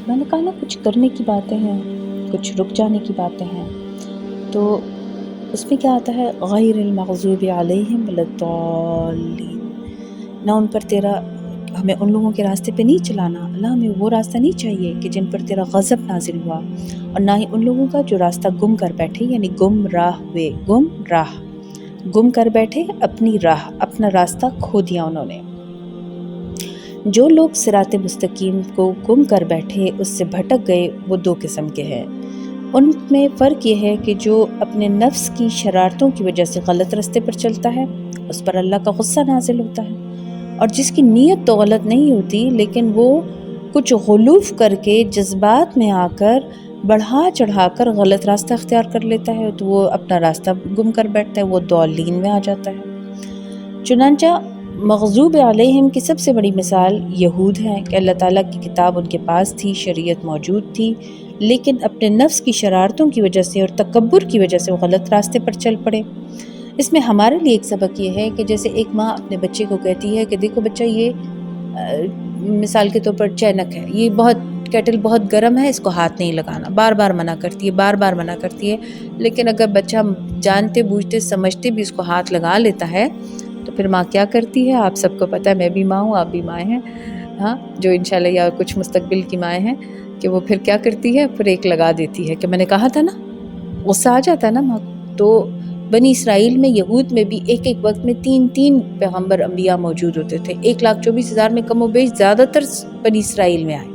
میں نے کہا نا کچھ کرنے کی باتیں ہیں، کچھ رک جانے کی باتیں ہیں، تو اس میں کیا آتا ہے غیر المغضوب علیہم ولا الضالین، نہ ان پر تیرا، ہمیں ان لوگوں کے راستے پہ نہیں چلانا، اللہ ہمیں وہ راستہ نہیں چاہیے کہ جن پر تیرا غضب نازل ہوا، اور نہ ہی ان لوگوں کا جو راستہ گم کر بیٹھے، یعنی گم راہ ہوئے، گم کر بیٹھے اپنی راہ، اپنا راستہ کھو دیا انہوں نے۔ جو لوگ صراط مستقیم کو گم کر بیٹھے، اس سے بھٹک گئے، وہ دو قسم کے ہیں۔ ان میں فرق یہ ہے کہ جو اپنے نفس کی شرارتوں کی وجہ سے غلط راستے پر چلتا ہے، اس پر اللہ کا غصہ نازل ہوتا ہے، اور جس کی نیت تو غلط نہیں ہوتی لیکن وہ کچھ غلوف کر کے جذبات میں آ کر بڑھا چڑھا کر غلط راستہ اختیار کر لیتا ہے، تو وہ اپنا راستہ گم کر بیٹھتا ہے، وہ ضالین میں آ جاتا ہے۔ چنانچہ مغضوب علیہم کی سب سے بڑی مثال یہود ہیں کہ اللہ تعالیٰ کی کتاب ان کے پاس تھی، شریعت موجود تھی، لیکن اپنے نفس کی شرارتوں کی وجہ سے اور تکبر کی وجہ سے وہ غلط راستے پر چل پڑے۔ اس میں ہمارے لیے ایک سبق یہ ہے کہ جیسے ایک ماں اپنے بچے کو کہتی ہے کہ دیکھو بچہ، یہ مثال کے طور پر چینک ہے، یہ کیٹل بہت گرم ہے، اس کو ہاتھ نہیں لگانا، بار بار منع کرتی ہے، لیکن اگر بچہ جانتے بوجھتے سمجھتے بھی اس کو ہاتھ لگا لیتا ہے تو پھر ماں کیا کرتی ہے، آپ سب کو پتہ ہے، میں بھی ماں ہوں، آپ بھی مائیں ہیں، ہاں، جو انشاءاللہ یا کچھ مستقبل کی مائیں ہیں، کہ وہ پھر کیا کرتی ہے، پھر ایک لگا دیتی ہے کہ میں نے کہا تھا نا، غصہ آ جاتا ہے نا ماں کو۔ تو بنی اسرائیل میں، یہود میں بھی ایک وقت میں 3 پیغمبر انبیاء موجود ہوتے تھے، 1,24,000 میں کم و بیش زیادہ تر بنی اسرائیل میں آئے،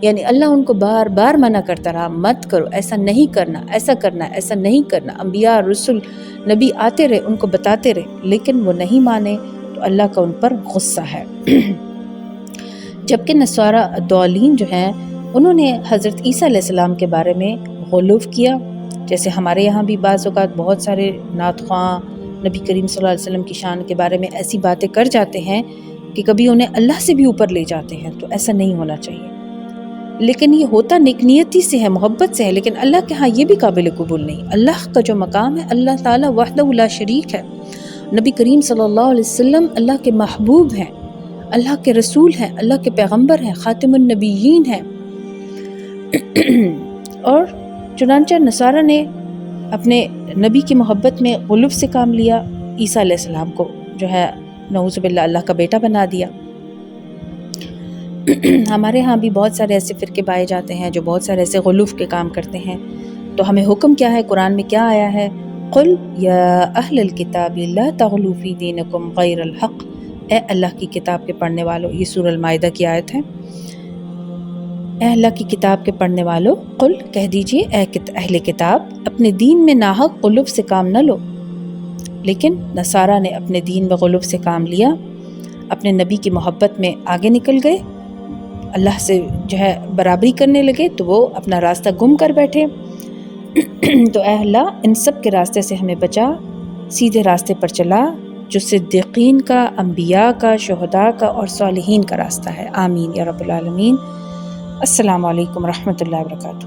یعنی اللہ ان کو بار بار منع کرتا رہا، مت کرو، ایسا نہیں کرنا، ایسا کرنا، ایسا نہیں کرنا، انبیاء، رسول، نبی آتے رہے، ان کو بتاتے رہے، لیکن وہ نہیں مانے، تو اللہ کا ان پر غصہ ہے۔ جبکہ نصارہ ضالین جو ہیں، انہوں نے حضرت عیسیٰ علیہ السلام کے بارے میں غلو کیا، جیسے ہمارے یہاں بھی بعض اوقات بہت سارے نعت خواں نبی کریم صلی اللہ علیہ وسلم کی شان کے بارے میں ایسی باتیں کر جاتے ہیں کہ کبھی انہیں اللہ سے بھی اوپر لے جاتے ہیں، تو ایسا نہیں ہونا چاہیے۔ لیکن یہ ہوتا نیک نیتی سے ہے، محبت سے ہے، لیکن اللہ کے ہاں یہ بھی قابل قبول نہیں۔ اللہ کا جو مقام ہے، اللہ تعالیٰ وحدہ لا شریک ہے، نبی کریم صلی اللہ علیہ وسلم اللہ کے محبوب ہیں، اللہ کے رسول ہیں، اللہ کے پیغمبر ہیں، خاتم النبیین ہیں۔ اور چنانچہ نصارہ نے اپنے نبی کی محبت میں غلوف سے کام لیا، عیسیٰ علیہ السلام کو جو ہے نعوذ باللہ اللہ کا بیٹا بنا دیا۔ ہمارے ہاں بھی بہت سارے ایسے فرقے پائے جاتے ہیں جو بہت سارے ایسے غلوف کے کام کرتے ہیں، تو ہمیں حکم کیا ہے، قرآن میں کیا آیا ہے، قل یا اہل الکتاب لا تغلوا فی دینکم غیر الحق، اے اللہ کی کتاب کے پڑھنے والوں، یہ سورہ المائدہ کی آیت ہے، اے اللہ کی کتاب کے پڑھنے والوں، قل کہہ دیجئے، اے اہل کتاب، اپنے دین میں ناحق غلوف سے کام نہ لو۔ لیکن نصارہ نے اپنے دین میں غلوف سے کام لیا، اپنے نبی کی محبت میں آگے نکل گئے، اللہ سے جو ہے برابری کرنے لگے، تو وہ اپنا راستہ گم کر بیٹھے۔ تو اے اللہ ان سب کے راستے سے ہمیں بچا، سیدھے راستے پر چلا جو صدیقین کا، انبیاء کا، شہداء کا اور صالحین کا راستہ ہے۔ آمین یا رب العالمین۔ السلام علیکم ورحمۃ اللہ وبرکاتہ۔